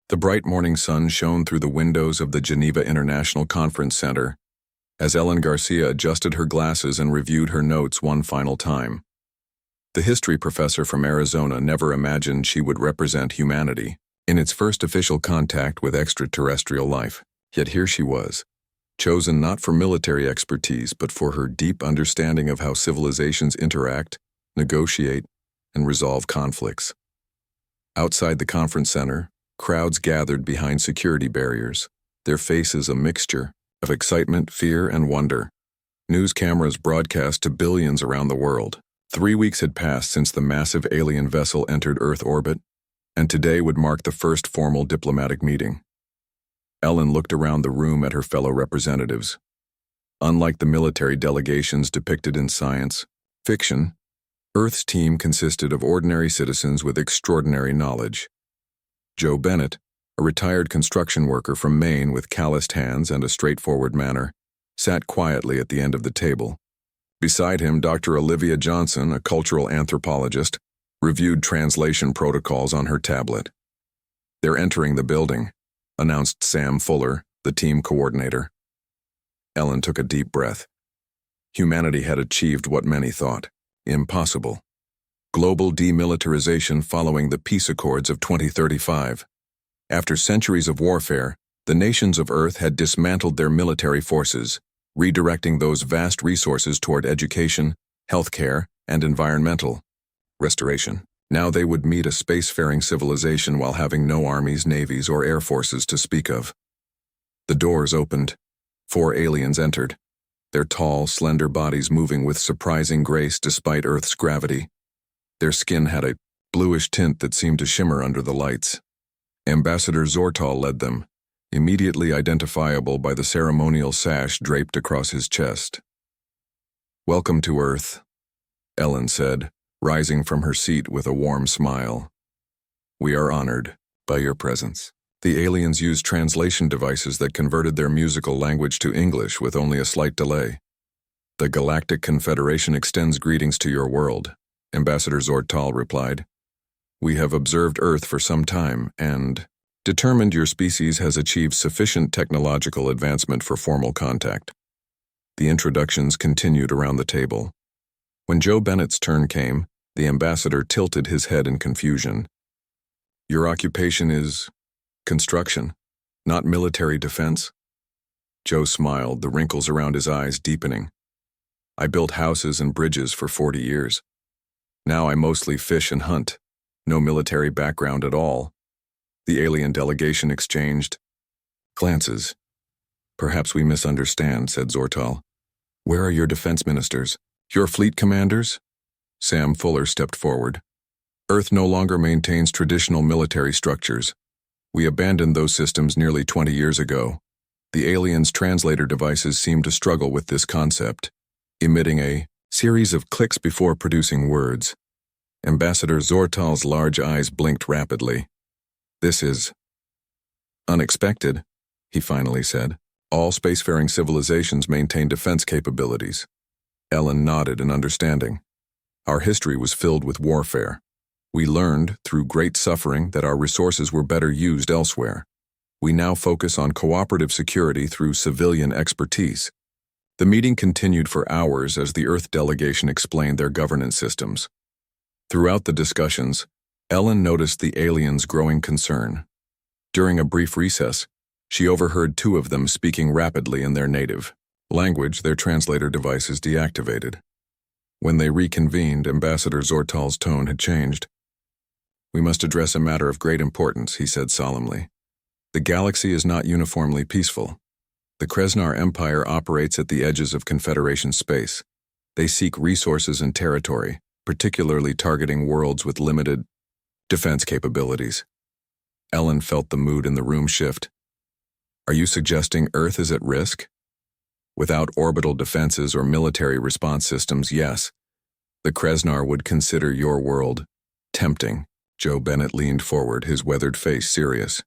The bright morning sun shone through the windows of the Geneva International Conference Center as Ellen Garcia adjusted her glasses and reviewed her notes one final time. The history professor from Arizona never imagined she would represent humanity in its first official contact with extraterrestrial life. Yet here she was, chosen not for military expertise but for her deep understanding of how civilizations interact, negotiate, and resolve conflicts. Outside the conference center, crowds gathered behind security barriers, their faces a mixture of excitement, fear, and wonder. News cameras broadcast to billions around the world. 3 weeks had passed since the massive alien vessel entered Earth orbit, and today would mark the first formal diplomatic meeting. Ellen looked around the room at her fellow representatives. Unlike the military delegations depicted in science fiction, Earth's team consisted of ordinary citizens with extraordinary knowledge. Joe Bennett, a retired construction worker from Maine with calloused hands and a straightforward manner, sat quietly at the end of the table. Beside him, Dr. Olivia Johnson, a cultural anthropologist, reviewed translation protocols on her tablet. "They're entering the building," announced Sam Fuller, the team coordinator. Ellen took a deep breath. Humanity had achieved what many thought impossible: global demilitarization following the peace accords of 2035. After centuries of warfare, the nations of Earth had dismantled their military forces, redirecting those vast resources toward education, healthcare, and environmental restoration. Now they would meet a spacefaring civilization while having no armies, navies, or air forces to speak of. The doors opened. 4 aliens entered, their tall, slender bodies moving with surprising grace despite Earth's gravity. Their skin had a bluish tint that seemed to shimmer under the lights. Ambassador Zortal led them, immediately identifiable by the ceremonial sash draped across his chest. "Welcome to Earth," Ellen said, rising from her seat with a warm smile. "We are honored by your presence." The aliens used translation devices that converted their musical language to English with only a slight delay. "The Galactic Confederation extends greetings to your world," Ambassador Zortal replied. "We have observed Earth for some time and determined your species has achieved sufficient technological advancement for formal contact." The introductions continued around the table. When Joe Bennett's turn came, the ambassador tilted his head in confusion. "Your occupation is construction, not military defense?" Joe smiled, the wrinkles around his eyes deepening. "I built houses and bridges for 40 years. Now I mostly fish and hunt. No military background at all." The alien delegation exchanged glances. "Perhaps we misunderstand," said Zortal. "Where are your defense ministers? Your fleet commanders?" Sam Fuller stepped forward. "Earth no longer maintains traditional military structures. We abandoned those systems nearly 20 years ago." The aliens' translator devices seemed to struggle with this concept, emitting a series of clicks before producing words. Ambassador Zortal's large eyes blinked rapidly. "This is unexpected," he finally said. "All spacefaring civilizations maintain defense capabilities." Ellen nodded in understanding. "Our history was filled with warfare. We learned, through great suffering, that our resources were better used elsewhere. We now focus on cooperative security through civilian expertise." The meeting continued for hours as the Earth delegation explained their governance systems. Throughout the discussions, Ellen noticed the aliens' growing concern. During a brief recess, she overheard 2 of them speaking rapidly in their native language, their translator devices deactivated. When they reconvened, Ambassador Zortal's tone had changed. "We must address a matter of great importance," he said solemnly. "The galaxy is not uniformly peaceful. The Kreznar Empire operates at the edges of Confederation space. They seek resources and territory, particularly targeting worlds with limited defense capabilities." Ellen felt the mood in the room shift. "Are you suggesting Earth is at risk?" "Without orbital defenses or military response systems, yes. The Kreznar would consider your world tempting." Joe Bennett leaned forward, his weathered face serious.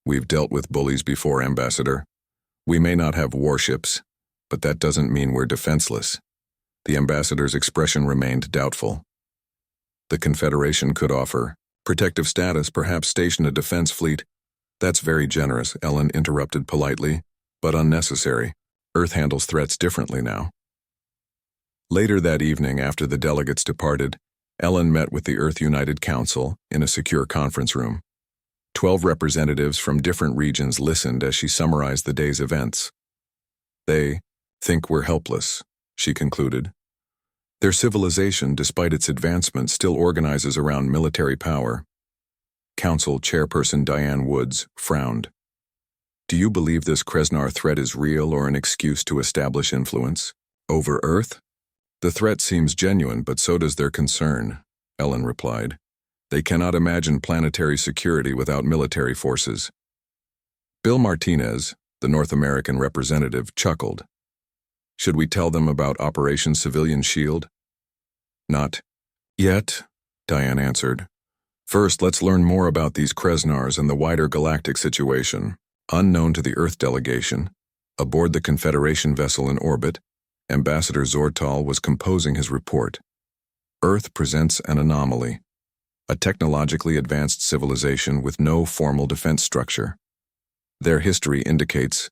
"We've dealt with bullies before, Ambassador. We may not have warships, but that doesn't mean we're defenseless." The ambassador's expression remained doubtful. "The Confederation could offer protective status, perhaps station a defense fleet That's very generous, Ellen interrupted politely, but unnecessary. Earth handles threats differently now. Later that evening, after the delegates departed, Ellen met with the Earth United Council in a secure conference room. 12 representatives from different regions listened as she summarized the day's events. They think we're helpless, she concluded. Their civilization, despite its advancement, still organizes around military power. Council Chairperson Diane Woods frowned. Do you believe this Kreznar threat is real or an excuse to establish influence? Over Earth? The threat seems genuine, but so does their concern, Ellen replied. They cannot imagine planetary security without military forces. Bill Martinez, the North American representative, chuckled. Should we tell them about Operation Civilian Shield? Not yet, Diane answered. First, let's learn more about these Kreznars and the wider galactic situation. Unknown to the Earth delegation, aboard the Confederation vessel in orbit, Ambassador Zortal was composing his report. Earth presents an anomaly, a technologically advanced civilization with no formal defense structure. Their history indicates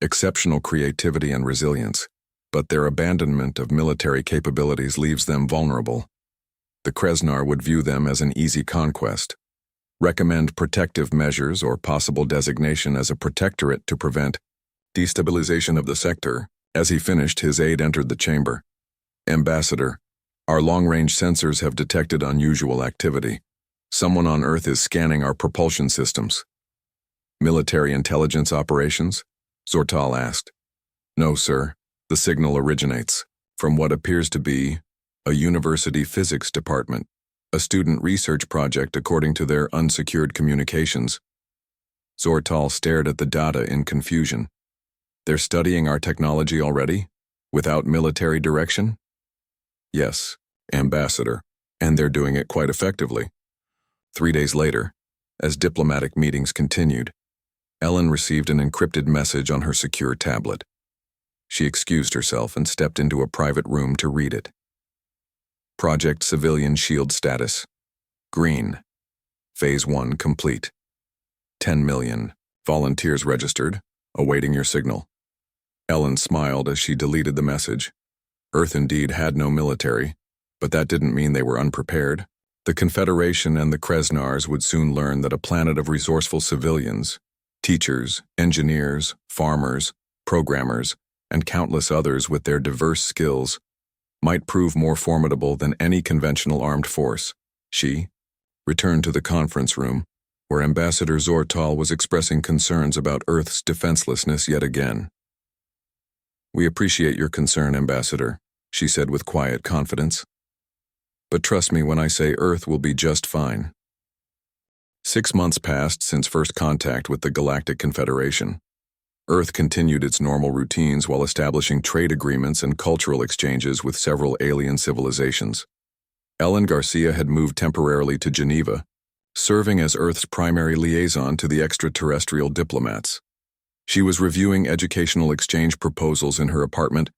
exceptional creativity and resilience, but their abandonment of military capabilities leaves them vulnerable. The Kreznar would view them as an easy conquest, recommend protective measures or possible designation as a protectorate to prevent destabilization of the sector. As he finished, his aide entered the chamber. Ambassador, our long-range sensors have detected unusual activity. Someone on Earth is scanning our propulsion systems. Military intelligence operations? Zortal asked. No, sir. The signal originates from what appears to be a university physics department, a student research project according to their unsecured communications. Zortal stared at the data in confusion. They're studying our technology already? Without military direction? Yes, Ambassador, and they're doing it quite effectively. 3 days later, as diplomatic meetings continued, Ellen received an encrypted message on her secure tablet. She excused herself and stepped into a private room to read it. Project Civilian Shield Status. Green. Phase 1 complete. 10 million. Volunteers registered, awaiting your signal. Ellen smiled as she deleted the message. Earth indeed had no military, but that didn't mean they were unprepared. The Confederation and the Kreznars would soon learn that a planet of resourceful civilians, teachers, engineers, farmers, programmers, and countless others with their diverse skills, might prove more formidable than any conventional armed force. She returned to the conference room, where Ambassador Zortal was expressing concerns about Earth's defenselessness yet again. We appreciate your concern, Ambassador, she said with quiet confidence. But trust me when I say Earth will be just fine. 6 months passed since first contact with the Galactic Confederation. Earth continued its normal routines while establishing trade agreements and cultural exchanges with several alien civilizations. Ellen Garcia had moved temporarily to Geneva, serving as Earth's primary liaison to the extraterrestrial diplomats. She was reviewing educational exchange proposals in her apartment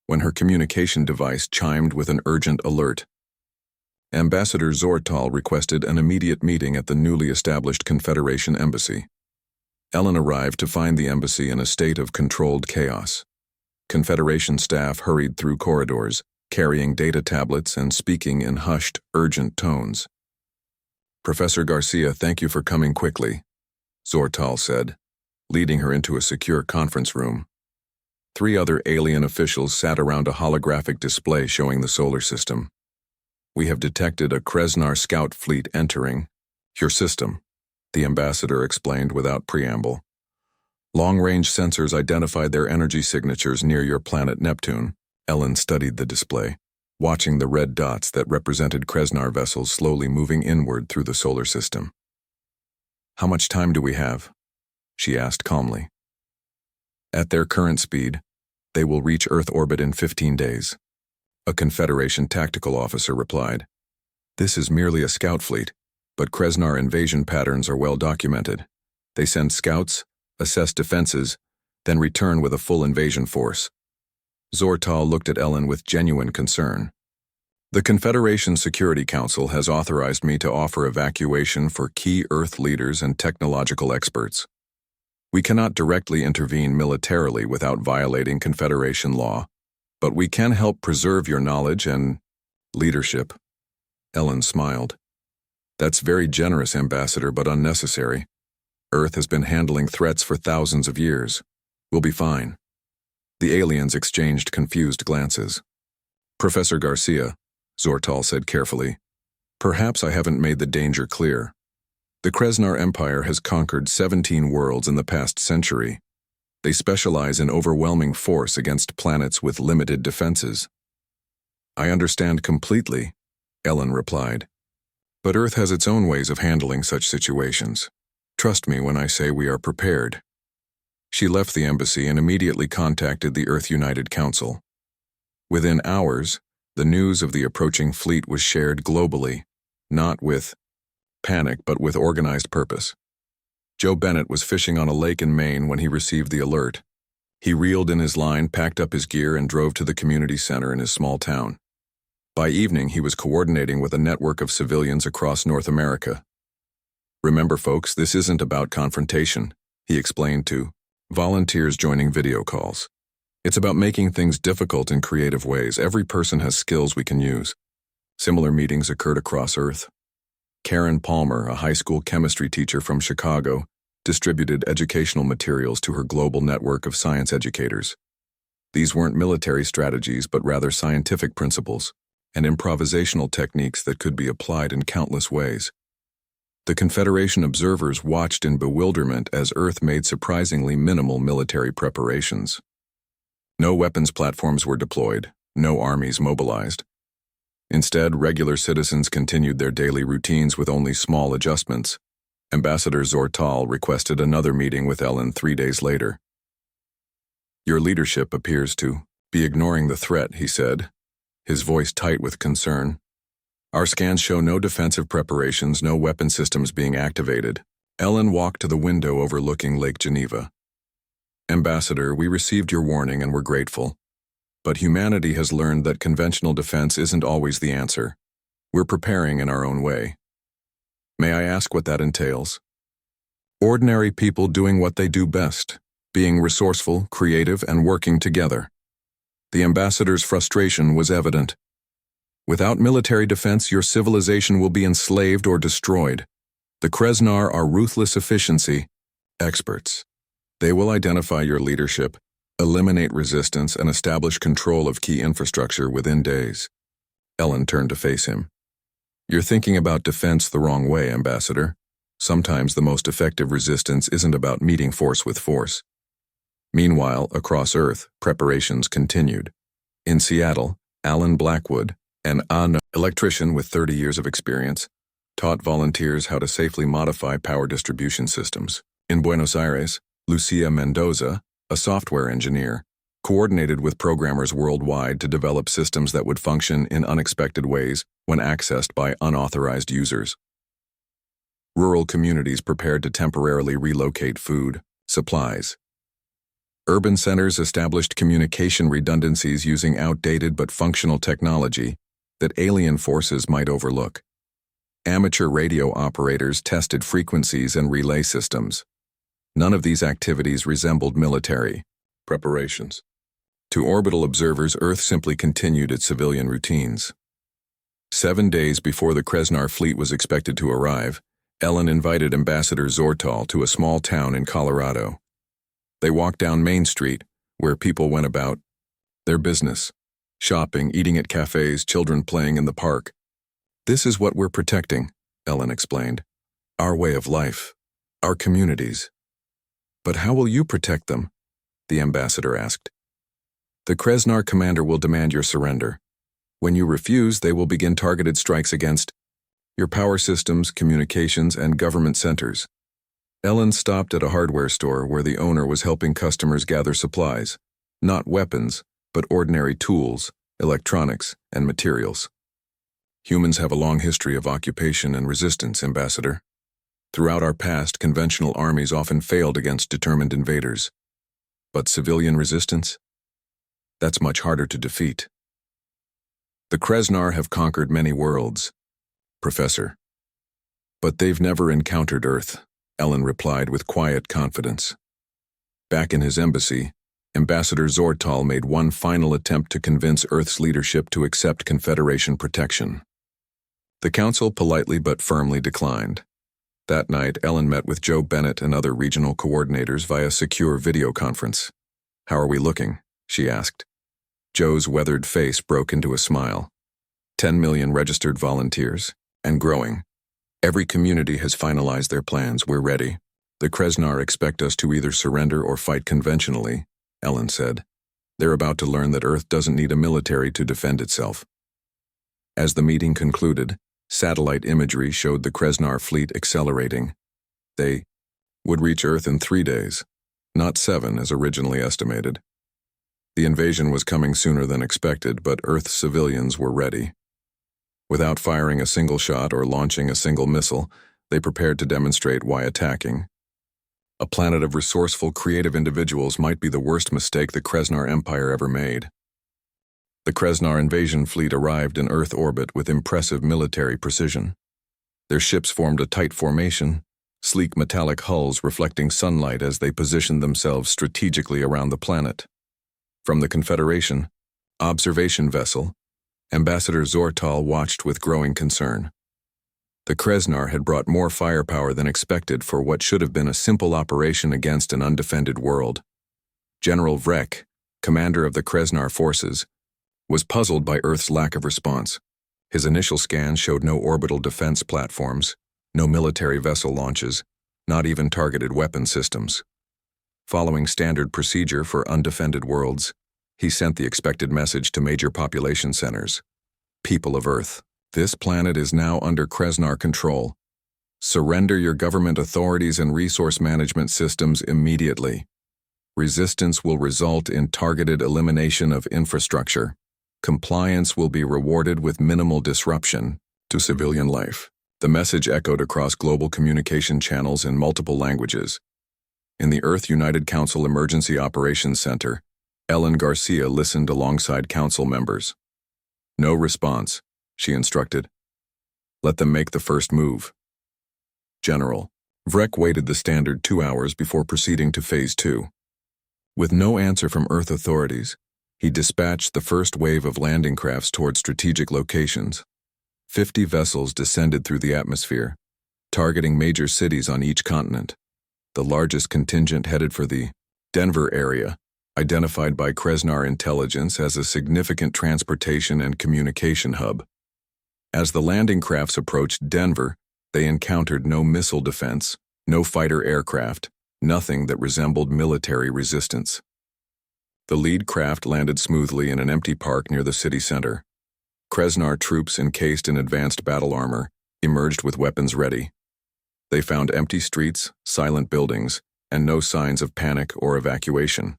when her communication device chimed with an urgent alert. Ambassador Zortal requested an immediate meeting at the newly established Confederation Embassy. Ellen arrived to find the embassy in a state of controlled chaos. Confederation staff hurried through corridors, carrying data tablets and speaking in hushed, urgent tones. Professor Garcia, thank you for coming quickly, Zortal said, leading her into a secure conference room. 3 other alien officials sat around a holographic display showing the solar system. We have detected a Kreznar scout fleet entering your system, the ambassador explained without preamble. Long-range sensors identified their energy signatures near your planet Neptune. Ellen studied the display, watching the red dots that represented Kreznar vessels slowly moving inward through the solar system. How much time do we have? She asked calmly. At their current speed, they will reach Earth orbit in 15 days. A Confederation tactical officer replied. This is merely a scout fleet, but Kreznar invasion patterns are well documented. They send scouts, assess defenses, then return with a full invasion force. Zortal looked at Ellen with genuine concern. The Confederation Security Council has authorized me to offer evacuation for key Earth leaders and technological experts. We cannot directly intervene militarily without violating Confederation law, but we can help preserve your knowledge and leadership. Ellen smiled. That's very generous, Ambassador, but unnecessary. Earth has been handling threats for thousands of years. We'll be fine. The aliens exchanged confused glances. Professor Garcia, Zortal said carefully, perhaps I haven't made the danger clear. The Kreznar Empire has conquered 17 worlds in the past century. They specialize in overwhelming force against planets with limited defenses. I understand completely, Ellen replied. But Earth has its own ways of handling such situations. Trust me when I say we are prepared. She left the embassy and immediately contacted the Earth United Council. Within hours, the news of the approaching fleet was shared globally, not with panic but with organized purpose. Joe Bennett was fishing on a lake in Maine when he received the alert. He reeled in his line, packed up his gear, and drove to the community center in his small town. By evening, he was coordinating with a network of civilians across North America. Remember, folks, this isn't about confrontation, he explained to volunteers joining video calls. It's about making things difficult in creative ways. Every person has skills we can use. Similar meetings occurred across Earth. Karen Palmer, a high school chemistry teacher from Chicago, distributed educational materials to her global network of science educators. These weren't military strategies, but rather scientific principles and improvisational techniques that could be applied in countless ways. The Confederation observers watched in bewilderment as Earth made surprisingly minimal military preparations. No weapons platforms were deployed, no armies mobilized. Instead, regular citizens continued their daily routines with only small adjustments. Ambassador Zortal requested another meeting with Ellen 3 days later. Your leadership appears to be ignoring the threat, he said, his voice tight with concern. Our scans show no defensive preparations, no weapon systems being activated. Ellen walked to the window overlooking Lake Geneva. Ambassador, we received your warning and we're grateful. But humanity has learned that conventional defense isn't always the answer. We're preparing in our own way. May I ask what that entails? Ordinary people doing what they do best, being resourceful, creative, and working together. The ambassador's frustration was evident. Without military defense, your civilization will be enslaved or destroyed. The Kreznar are ruthless efficiency experts. They will identify your leadership, eliminate resistance, and establish control of key infrastructure within days. Ellen turned to face him. You're thinking about defense the wrong way, Ambassador. Sometimes the most effective resistance isn't about meeting force with force. Meanwhile, across Earth, preparations continued. In Seattle, Alan Blackwood, an electrician with 30 years of experience, taught volunteers how to safely modify power distribution systems. In Buenos Aires, Lucia Mendoza, a software engineer, coordinated with programmers worldwide to develop systems that would function in unexpected ways when accessed by unauthorized users. Rural communities prepared to temporarily relocate food, supplies. Urban centers established communication redundancies using outdated but functional technology that alien forces might overlook. Amateur radio operators tested frequencies and relay systems. None of these activities resembled military preparations. To orbital observers, Earth simply continued its civilian routines. 7 days before the Kreznar fleet was expected to arrive, Ellen invited Ambassador Zortal to a small town in Colorado. They walked down Main Street, where people went about their business, shopping, eating at cafes, children playing in the park. This is what we're protecting, Ellen explained. Our way of life, our communities. But how will you protect them? The ambassador asked. The Kreznar commander will demand your surrender. When you refuse, they will begin targeted strikes against your power systems, communications, and government centers. Ellen stopped at a hardware store where the owner was helping customers gather supplies, not weapons, but ordinary tools, electronics, and materials. Humans have a long history of occupation and resistance, Ambassador. Throughout our past, conventional armies often failed against determined invaders. But civilian resistance? That's much harder to defeat. The Kreznar have conquered many worlds, Professor. But they've never encountered Earth, Ellen replied with quiet confidence. Back in his embassy, Ambassador Zortal made one final attempt to convince Earth's leadership to accept Confederation protection. The Council politely but firmly declined. That night, Ellen met with Joe Bennett and other regional coordinators via secure video conference. "How are we looking?" she asked. Joe's weathered face broke into a smile. 10 million registered volunteers, and growing. Every community has finalized their plans. We're ready. The Kreznar expect us to either surrender or fight conventionally, Ellen said. They're about to learn that Earth doesn't need a military to defend itself. As the meeting concluded, satellite imagery showed the Kreznar fleet accelerating. They would reach Earth in 3 days, not 7 as originally estimated. The invasion was coming sooner than expected, but Earth's civilians were ready. Without firing a single shot or launching a single missile, they prepared to demonstrate why attacking. A planet of resourceful, creative individuals might be the worst mistake the Kreznar Empire ever made. The Kreznar invasion fleet arrived in Earth orbit with impressive military precision. Their ships formed a tight formation, sleek metallic hulls reflecting sunlight as they positioned themselves strategically around the planet. From the Confederation, observation vessel, Ambassador Zortal watched with growing concern. The Kreznar had brought more firepower than expected for what should have been a simple operation against an undefended world. General Vrek, commander of the Kreznar forces, was puzzled by Earth's lack of response. His initial scans showed no orbital defense platforms, no military vessel launches, not even targeted weapon systems. Following standard procedure for undefended worlds, he sent the expected message to major population centers. People of Earth, this planet is now under Kreznar control. Surrender your government authorities and resource management systems immediately. Resistance will result in targeted elimination of infrastructure. Compliance will be rewarded with minimal disruption to civilian life. The message echoed across global communication channels in multiple languages. In the Earth United Council Emergency Operations Center, Ellen Garcia listened alongside council members. "No response," she instructed. "Let them make the first move." General Vrek waited the standard 2 hours before proceeding to Phase 2. With no answer from Earth authorities, he dispatched the first wave of landing crafts toward strategic locations. 50 vessels descended through the atmosphere, targeting major cities on each continent. The largest contingent headed for the Denver area, identified by Kreznar intelligence as a significant transportation and communication hub. As the landing crafts approached Denver, they encountered no missile defense, no fighter aircraft, nothing that resembled military resistance. The lead craft landed smoothly in an empty park near the city center. Kreznar troops encased in advanced battle armor emerged with weapons ready. They found empty streets, silent buildings, and no signs of panic or evacuation.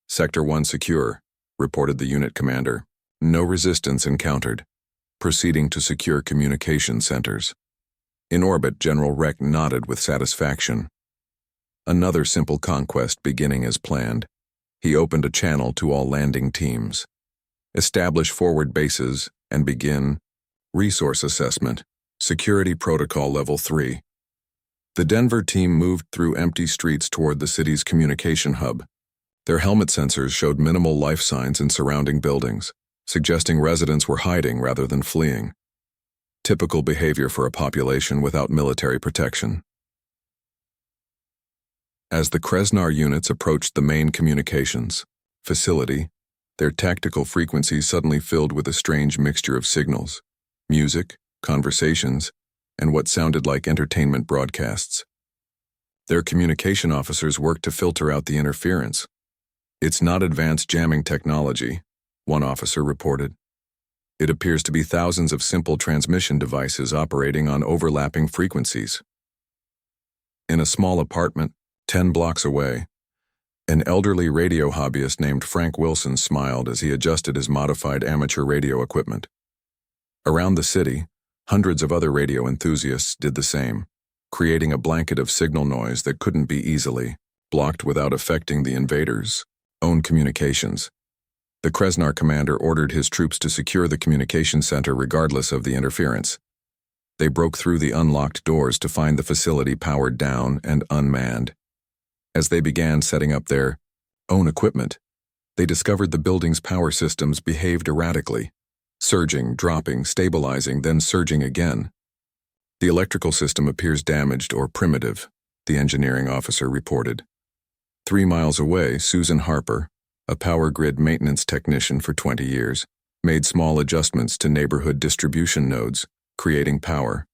"Sector 1 secure," reported the unit commander. "No resistance encountered. Proceeding to secure communication centers." In orbit, General Vrek nodded with satisfaction. Another simple conquest beginning as planned. He opened a channel to all landing teams. Establish forward bases and begin resource assessment, security protocol level 3. The Denver team moved through empty streets toward the city's communication hub. Their helmet sensors showed minimal life signs in surrounding buildings, suggesting residents were hiding rather than fleeing. Typical behavior for a population without military protection. As the Kreznar units approached the main communications facility, their tactical frequencies suddenly filled with a strange mixture of signals, music, conversations, and what sounded like entertainment broadcasts. Their communication officers worked to filter out the interference. "It's not advanced jamming technology," one officer reported. "It appears to be thousands of simple transmission devices operating on overlapping frequencies." In a small apartment, 10 blocks away, an elderly radio hobbyist named Frank Wilson smiled as he adjusted his modified amateur radio equipment. Around the city, hundreds of other radio enthusiasts did the same, creating a blanket of signal noise that couldn't be easily blocked without affecting the invaders' own communications. The Krasnar commander ordered his troops to secure the communication center regardless of the interference. They broke through the unlocked doors to find the facility powered down and unmanned. As they began setting up their own equipment, they discovered the building's power systems behaved erratically, surging, dropping, stabilizing, then surging again. The electrical system appears damaged or primitive, the engineering officer reported. 3 miles away, Susan Harper, a power grid maintenance technician for 20 years, made small adjustments to neighborhood distribution nodes, creating power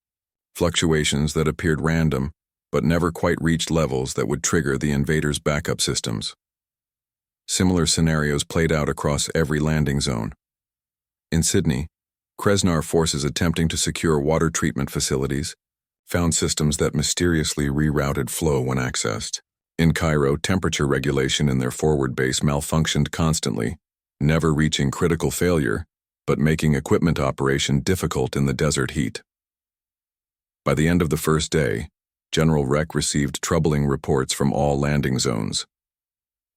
fluctuations that appeared random but never quite reached levels that would trigger the invaders' backup systems. Similar scenarios played out across every landing zone. In Sydney, Krasnar forces attempting to secure water treatment facilities found systems that mysteriously rerouted flow when accessed. In Cairo, temperature regulation in their forward base malfunctioned constantly, never reaching critical failure, but making equipment operation difficult in the desert heat. By the end of the first day, General Rek received troubling reports from all landing zones.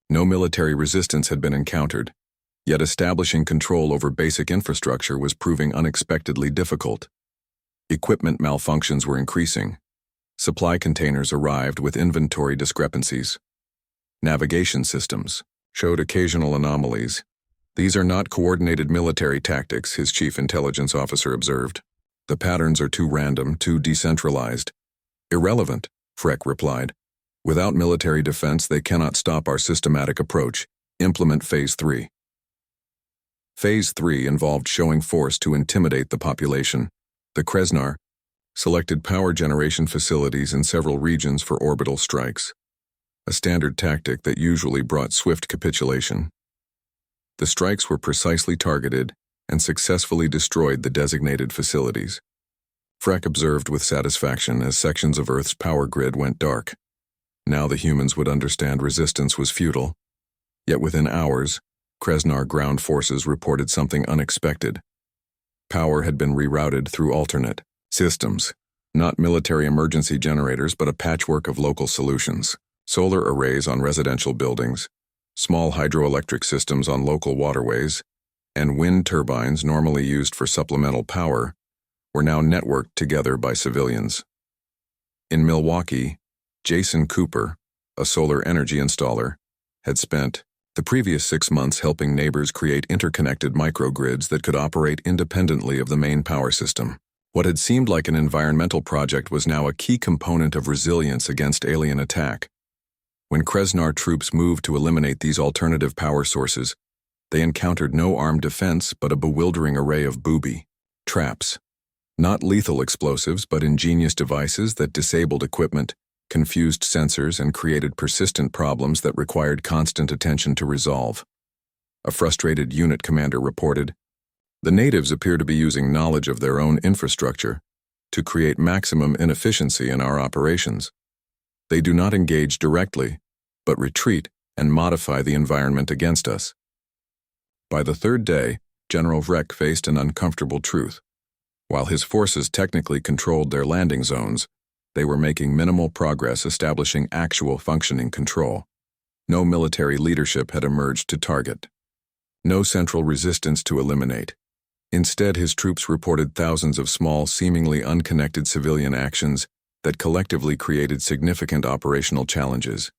No military resistance had been encountered, yet establishing control over basic infrastructure was proving unexpectedly difficult. Equipment malfunctions were increasing. Supply containers arrived with inventory discrepancies. Navigation systems showed occasional anomalies. These are not coordinated military tactics, his chief intelligence officer observed. The patterns are too random, too decentralized. Irrelevant, Freck replied. Without military defense, they cannot stop our systematic approach. Implement Phase 3. Phase 3 involved showing force to intimidate the population. The Krasnar selected power generation facilities in several regions for orbital strikes, a standard tactic that usually brought swift capitulation. The strikes were precisely targeted and successfully destroyed the designated facilities. Freck observed with satisfaction as sections of Earth's power grid went dark. Now the humans would understand resistance was futile. Yet within hours, Krasnar ground forces reported something unexpected. Power had been rerouted through alternate systems, not military emergency generators but a patchwork of local solutions. Solar arrays on residential buildings, small hydroelectric systems on local waterways, and wind turbines normally used for supplemental power were now networked together by civilians. In Milwaukee, Jason Cooper, a solar energy installer, had spent the previous 6 months helping neighbors create interconnected microgrids that could operate independently of the main power system. What had seemed like an environmental project was now a key component of resilience against alien attack. When Krasnar troops moved to eliminate these alternative power sources, they encountered no armed defense but a bewildering array of booby traps. Not lethal explosives, but ingenious devices that disabled equipment, confused sensors, and created persistent problems that required constant attention to resolve. A frustrated unit commander reported, "The natives appear to be using knowledge of their own infrastructure to create maximum inefficiency in our operations. They do not engage directly, but retreat and modify the environment against us." By the third day, General Rek faced an uncomfortable truth. While his forces technically controlled their landing zones, they were making minimal progress establishing actual functioning control. No military leadership had emerged to target. No central resistance to eliminate. Instead, his troops reported thousands of small, seemingly unconnected civilian actions that collectively created significant operational challenges.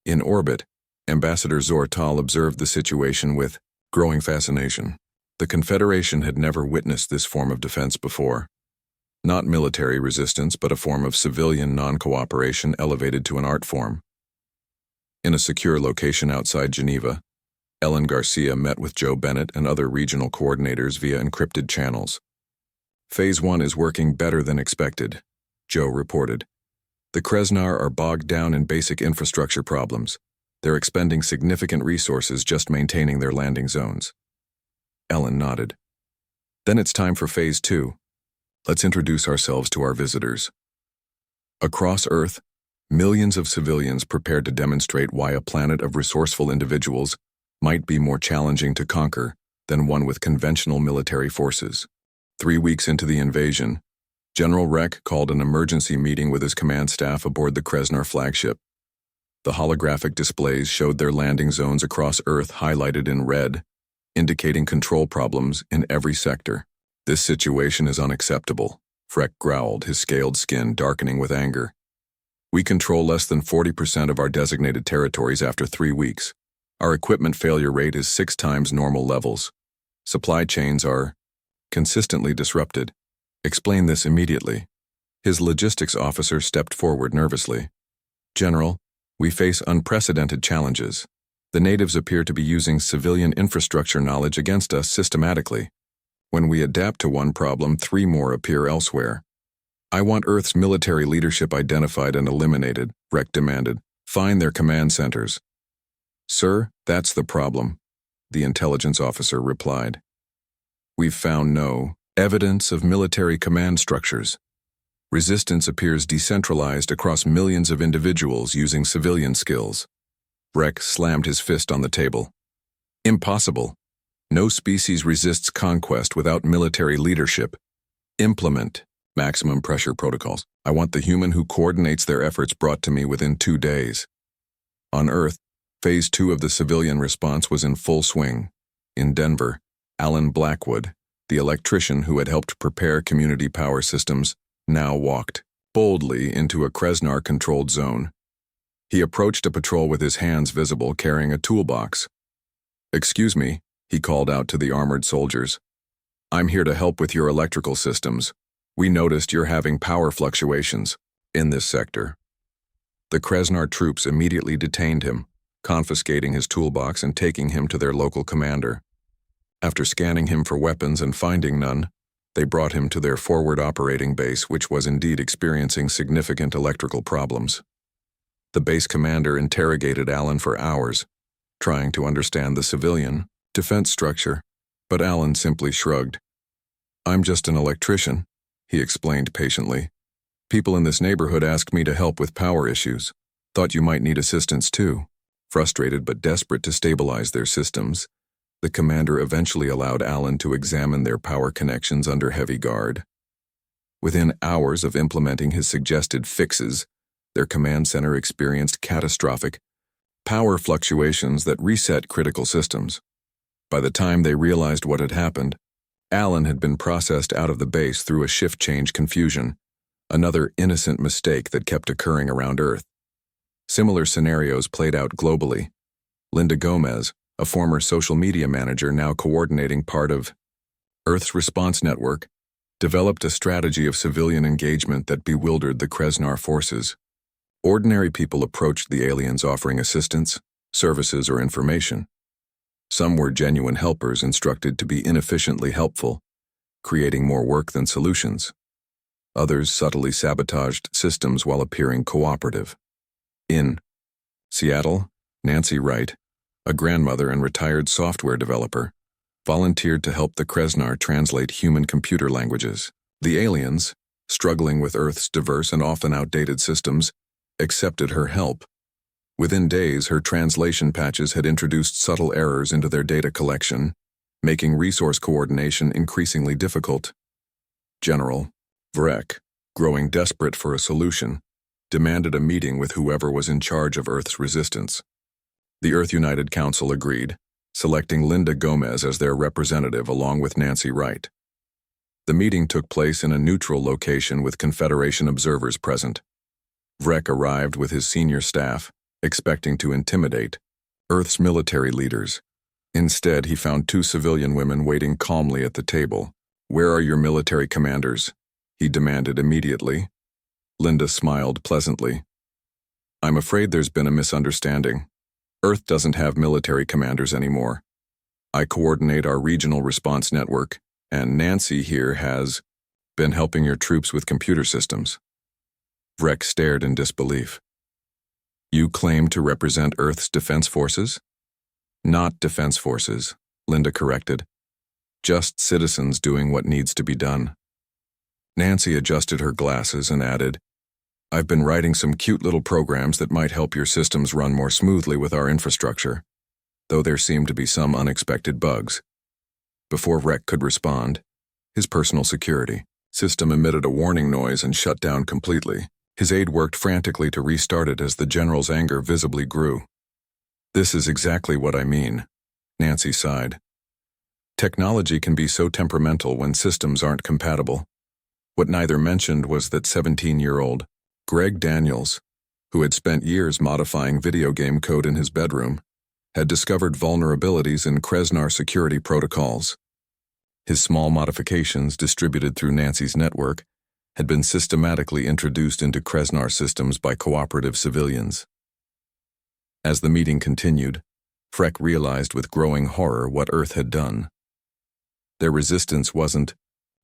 In orbit, Ambassador Zortal observed the situation with growing fascination. The Confederation had never witnessed this form of defense before. Not military resistance, but a form of civilian non-cooperation elevated to an art form. In a secure location outside Geneva, Ellen Garcia met with Joe Bennett and other regional coordinators via encrypted channels. Phase 1 is working better than expected, Joe reported. The Krasnar are bogged down in basic infrastructure problems. They're expending significant resources just maintaining their landing zones. Ellen nodded. Then it's time for Phase 2. Let's introduce ourselves to our visitors. Across Earth, millions of civilians prepared to demonstrate why a planet of resourceful individuals might be more challenging to conquer than one with conventional military forces. 3 weeks into the invasion, General Rek called an emergency meeting with his command staff aboard the Krasnar flagship. The holographic displays showed their landing zones across Earth highlighted in red, indicating control problems in every sector. This situation is unacceptable, Freck growled, his scaled skin darkening with anger. We control less than 40% of our designated territories after 3 weeks. Our equipment failure rate is 6 times normal levels. Supply chains are consistently disrupted. Explain this immediately. His logistics officer stepped forward nervously. General, we face unprecedented challenges. The natives appear to be using civilian infrastructure knowledge against us systematically. When we adapt to one problem, 3 more appear elsewhere. I want Earth's military leadership identified and eliminated, Rek demanded. Find their command centers. Sir, that's the problem, the intelligence officer replied. We've found no evidence of military command structures. Resistance appears decentralized across millions of individuals using civilian skills. Rek slammed his fist on the table. Impossible. No species resists conquest without military leadership. Implement maximum pressure protocols. I want the human who coordinates their efforts brought to me within 2 days. On Earth, Phase 2 of the civilian response was in full swing. In Denver, Alan Blackwood, the electrician who had helped prepare community power systems, now walked boldly into a Kreznar-controlled zone. He approached a patrol with his hands visible, carrying a toolbox. Excuse me, he called out to the armored soldiers. I'm here to help with your electrical systems. We noticed you're having power fluctuations in this sector. The Kreznar troops immediately detained him, confiscating his toolbox and taking him to their local commander. After scanning him for weapons and finding none, they brought him to their forward operating base, which was indeed experiencing significant electrical problems. The base commander interrogated Alan for hours, trying to understand the civilian defense structure, but Alan simply shrugged. I'm just an electrician, he explained patiently. People in this neighborhood asked me to help with power issues. Thought you might need assistance too. Frustrated but desperate to stabilize their systems, the commander eventually allowed Alan to examine their power connections under heavy guard. Within hours of implementing his suggested fixes, their command center experienced catastrophic power fluctuations that reset critical systems. By the time they realized what had happened, Alan had been processed out of the base through a shift change confusion, another innocent mistake that kept occurring around Earth. Similar scenarios played out globally. Linda Gomez, a former social media manager now coordinating part of Earth's response network, developed a strategy of civilian engagement that bewildered the Kreznar forces. Ordinary people approached the aliens offering assistance, services, or information. Some were genuine helpers instructed to be inefficiently helpful, creating more work than solutions. Others subtly sabotaged systems while appearing cooperative. In Seattle, Nancy Wright, a grandmother and retired software developer, volunteered to help the Kreznar translate human-computer languages. The aliens, struggling with Earth's diverse and often outdated systems, accepted her help. Within days, her translation patches had introduced subtle errors into their data collection, making resource coordination increasingly difficult. General Vrek, growing desperate for a solution, demanded a meeting with whoever was in charge of Earth's resistance. The Earth United Council agreed, selecting Linda Gomez as their representative along with Nancy Wright. The meeting took place in a neutral location with Confederation observers present. Vrek arrived with his senior staff, expecting to intimidate Earth's military leaders. Instead, he found 2 civilian women waiting calmly at the table. Where are your military commanders? He demanded immediately. Linda smiled pleasantly. I'm afraid there's been a misunderstanding. Earth doesn't have military commanders anymore. I coordinate our regional response network, and Nancy here has been helping your troops with computer systems. Vrek stared in disbelief. You claim to represent Earth's defense forces? Not defense forces, Linda corrected. Just citizens doing what needs to be done. Nancy adjusted her glasses and added, I've been writing some cute little programs that might help your systems run more smoothly with our infrastructure, though there seem to be some unexpected bugs. Before Vrek could respond, his personal security system emitted a warning noise and shut down completely. His aide worked frantically to restart it as the general's anger visibly grew. This is exactly what I mean, Nancy sighed. Technology can be so temperamental when systems aren't compatible. What neither mentioned was that 17-year-old Greg Daniels, who had spent years modifying video game code in his bedroom, had discovered vulnerabilities in Kreznar security protocols. His small modifications, distributed through Nancy's network, had been systematically introduced into Kreznar systems by cooperative civilians. As the meeting continued, Freck realized with growing horror what Earth had done. Their resistance wasn't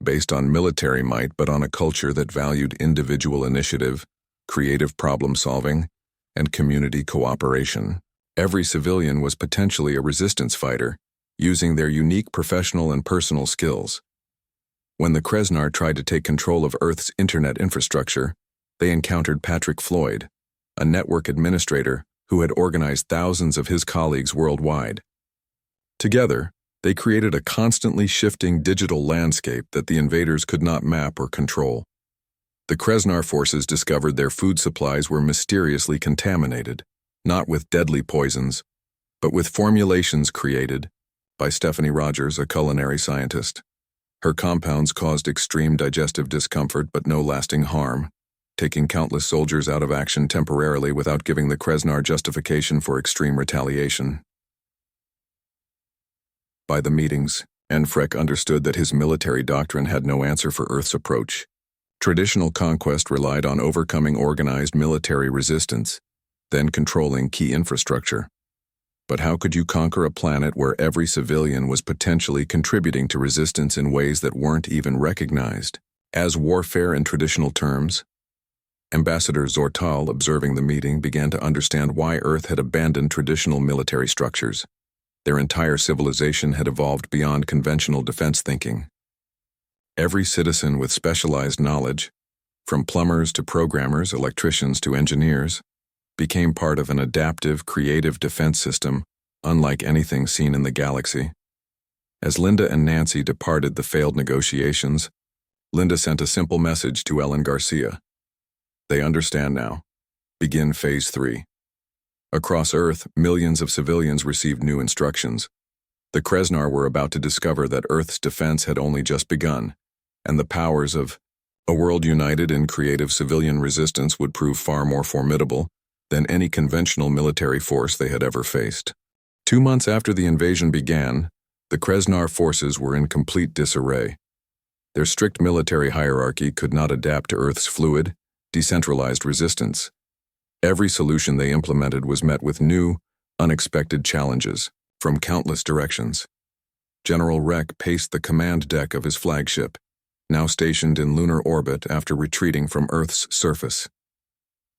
based on military might, but on a culture that valued individual initiative, creative problem-solving, and community cooperation. Every civilian was potentially a resistance fighter, using their unique professional and personal skills. When the Kreznar tried to take control of Earth's internet infrastructure, they encountered Patrick Floyd, a network administrator who had organized thousands of his colleagues worldwide. Together, they created a constantly shifting digital landscape that the invaders could not map or control. The Kreznar forces discovered their food supplies were mysteriously contaminated, not with deadly poisons, but with formulations created by Stephanie Rogers, a culinary scientist. Her compounds caused extreme digestive discomfort but no lasting harm, taking countless soldiers out of action temporarily without giving the Kreznar justification for extreme retaliation. By the meetings, Freck understood that his military doctrine had no answer for Earth's approach. Traditional conquest relied on overcoming organized military resistance, then controlling key infrastructure. But how could you conquer a planet where every civilian was potentially contributing to resistance in ways that weren't even recognized as warfare in traditional terms? Ambassador Zortal, observing the meeting, began to understand why Earth had abandoned traditional military structures. Their entire civilization had evolved beyond conventional defense thinking. Every citizen with specialized knowledge, from plumbers to programmers, electricians to engineers, became part of an adaptive, creative defense system unlike anything seen in the galaxy. As Linda and Nancy departed the failed negotiations, Linda sent a simple message to Ellen Garcia. They understand now. Begin Phase 3. Across Earth, millions of civilians received new instructions. The Kreznar were about to discover that Earth's defense had only just begun, and the powers of a world united in creative civilian resistance would prove far more formidable than any conventional military force they had ever faced. 2 months after the invasion began, the Kreznar forces were in complete disarray. Their strict military hierarchy could not adapt to Earth's fluid, decentralized resistance. Every solution they implemented was met with new, unexpected challenges from countless directions. General Reck paced the command deck of his flagship, now stationed in lunar orbit after retreating from Earth's surface.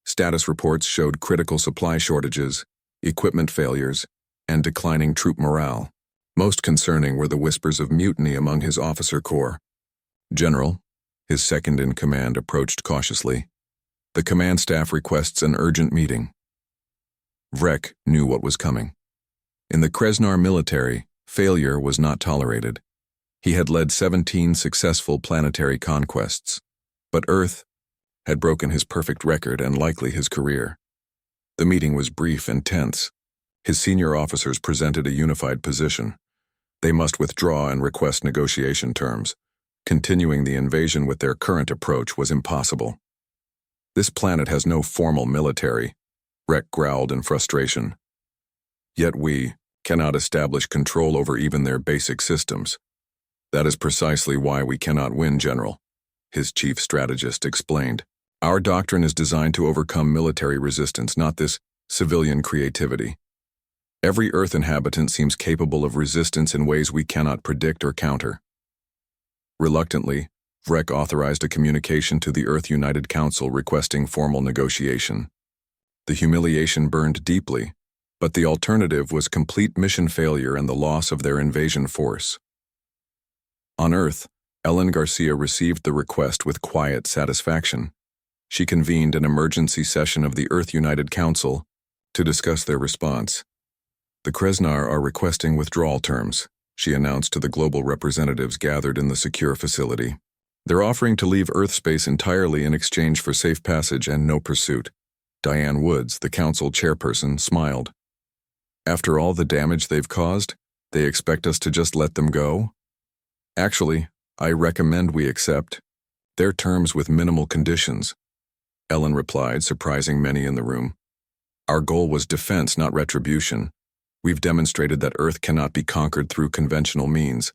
Status reports showed critical supply shortages, equipment failures, and declining troop morale. Most concerning were the whispers of mutiny among his officer corps. General, his second-in-command, approached cautiously. The command staff requests an urgent meeting. Vrek knew what was coming. In the Kreznar military, failure was not tolerated. He had led 17 successful planetary conquests, but Earth had broken his perfect record and likely his career. The meeting was brief and tense. His senior officers presented a unified position. They must withdraw and request negotiation terms. Continuing the invasion with their current approach was impossible. This planet has no formal military, Rek growled in frustration. Yet we cannot establish control over even their basic systems. That is precisely why we cannot win, General, his chief strategist explained. Our doctrine is designed to overcome military resistance, not this civilian creativity. Every Earth inhabitant seems capable of resistance in ways we cannot predict or counter. Reluctantly, Vrek authorized a communication to the Earth United Council requesting formal negotiation. The humiliation burned deeply, but the alternative was complete mission failure and the loss of their invasion force. On Earth, Ellen Garcia received the request with quiet satisfaction. She convened an emergency session of the Earth United Council to discuss their response. The Kreznar are requesting withdrawal terms, she announced to the global representatives gathered in the secure facility. They're offering to leave Earth space entirely in exchange for safe passage and no pursuit. Diane Woods, the council chairperson, smiled. After all the damage they've caused, They expect us to just let them go? Actually, I recommend we accept their terms with minimal conditions, Ellen replied, surprising many in the room. Our goal was defense, not retribution. We've demonstrated that Earth cannot be conquered through conventional means.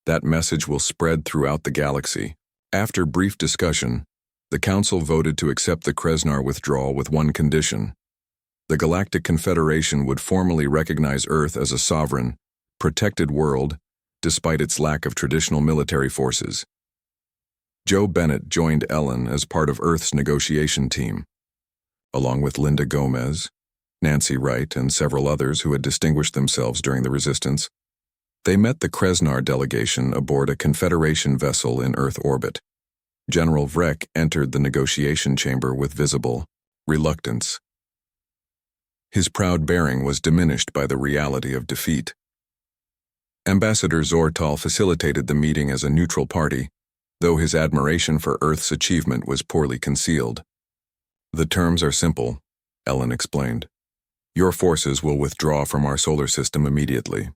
That message will spread throughout the galaxy. After brief discussion, the Council voted to accept the Kreznar withdrawal with one condition. The Galactic Confederation would formally recognize Earth as a sovereign, protected world, despite its lack of traditional military forces. Joe Bennett joined Ellen as part of Earth's negotiation team, along with Linda Gomez, Nancy Wright, and several others who had distinguished themselves during the resistance. They met the Kreznar delegation aboard a Confederation vessel in Earth orbit. General Vrek entered the negotiation chamber with visible reluctance. His proud bearing was diminished by the reality of defeat. Ambassador Zortal facilitated the meeting as a neutral party, though his admiration for Earth's achievement was poorly concealed. The terms are simple, Ellen explained. Your forces will withdraw from our solar system immediately.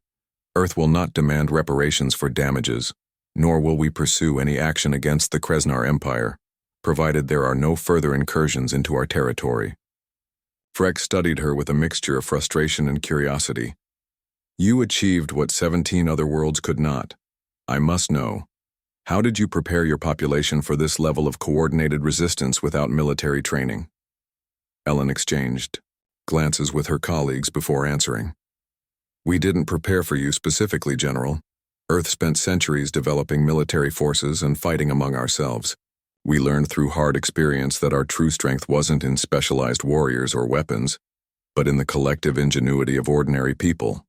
Earth will not demand reparations for damages, nor will we pursue any action against the Kreznar Empire, provided there are no further incursions into our territory. Vrek studied her with a mixture of frustration and curiosity. You achieved what 17 other worlds could not. I must know. How did you prepare your population for this level of coordinated resistance without military training? Ellen exchanged glances with her colleagues before answering. We didn't prepare for you specifically, General. Earth spent centuries developing military forces and fighting among ourselves. We learned through hard experience that our true strength wasn't in specialized warriors or weapons, but in the collective ingenuity of ordinary people.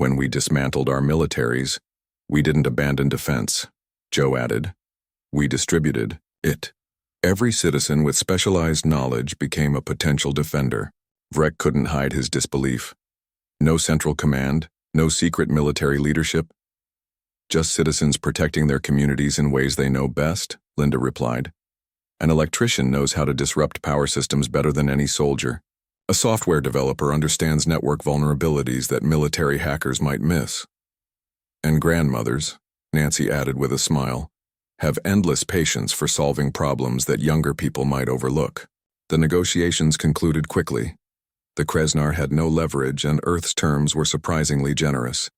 When we dismantled our militaries, we didn't abandon defense, Joe added. We distributed it. Every citizen with specialized knowledge became a potential defender. Vrek couldn't hide his disbelief. No central command, no secret military leadership. Just citizens protecting their communities in ways they know best, Linda replied. An electrician knows how to disrupt power systems better than any soldier. A software developer understands network vulnerabilities that military hackers might miss. And grandmothers, Nancy added with a smile, have endless patience for solving problems that younger people might overlook. The negotiations concluded quickly. The Kreznar had no leverage and Earth's terms were surprisingly generous.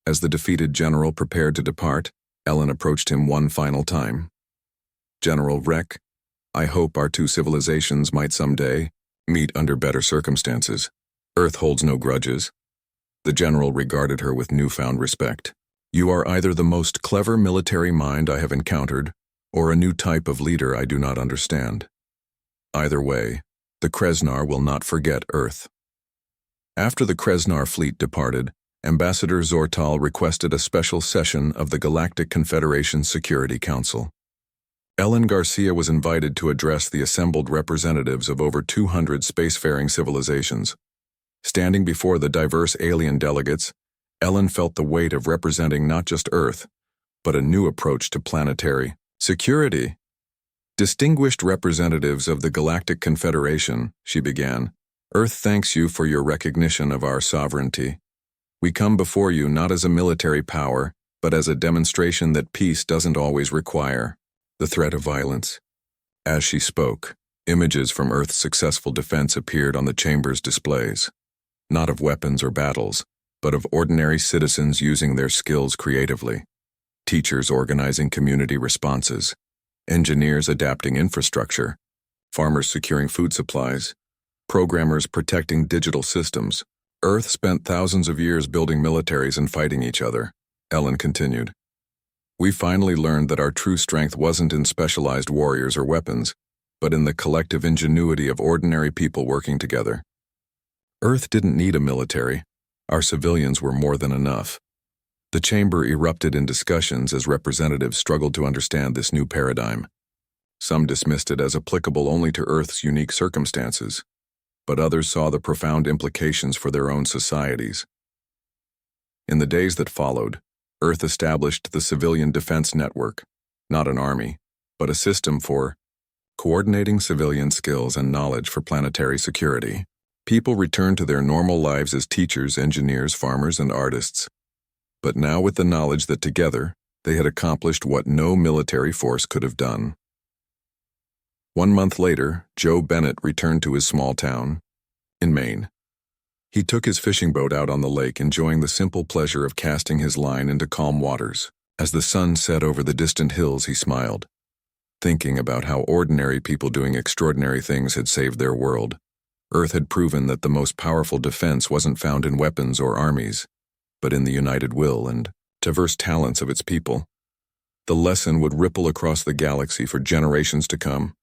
As the defeated general prepared to depart, Ellen approached him one final time. General Vrek, I hope our two civilizations might someday meet under better circumstances. Earth holds no grudges. The general regarded her with newfound respect. You are either the most clever military mind I have encountered, or a new type of leader I do not understand. Either way, the Kreznar will not forget Earth. After the Kreznar fleet departed, Ambassador Zortal requested a special session of the Galactic Confederation Security Council. Ellen Garcia was invited to address the assembled representatives of over 200 spacefaring civilizations. Standing before the diverse alien delegates, Ellen felt the weight of representing not just Earth, but a new approach to planetary security. Distinguished representatives of the Galactic Confederation, she began, Earth thanks you for your recognition of our sovereignty. We come before you not as a military power, but as a demonstration that peace doesn't always require the threat of violence. As she spoke, images from Earth's successful defense appeared on the chamber's displays, not of weapons or battles, but of ordinary citizens using their skills creatively, teachers organizing community responses, engineers adapting infrastructure, farmers securing food supplies, programmers protecting digital systems. Earth spent thousands of years building militaries and fighting each other, Ellen continued. We finally learned that our true strength wasn't in specialized warriors or weapons, but in the collective ingenuity of ordinary people working together. Earth didn't need a military. Our civilians were more than enough. The chamber erupted in discussions as representatives struggled to understand this new paradigm. Some dismissed it as applicable only to Earth's unique circumstances, but others saw the profound implications for their own societies. In the days that followed, Earth established the Civilian Defense Network, not an army, but a system for coordinating civilian skills and knowledge for planetary security. People returned to their normal lives as teachers, engineers, farmers, and artists. but now with the knowledge that together they had accomplished what no military force could have done. 1 month later, Joe Bennett returned to his small town in Maine. He took his fishing boat out on the lake, enjoying the simple pleasure of casting his line into calm waters. As the sun set over the distant hills, he smiled, thinking about how ordinary people doing extraordinary things had saved their world. Earth had proven that the most powerful defense wasn't found in weapons or armies, but in the united will and diverse talents of its people. The lesson would ripple across the galaxy for generations to come.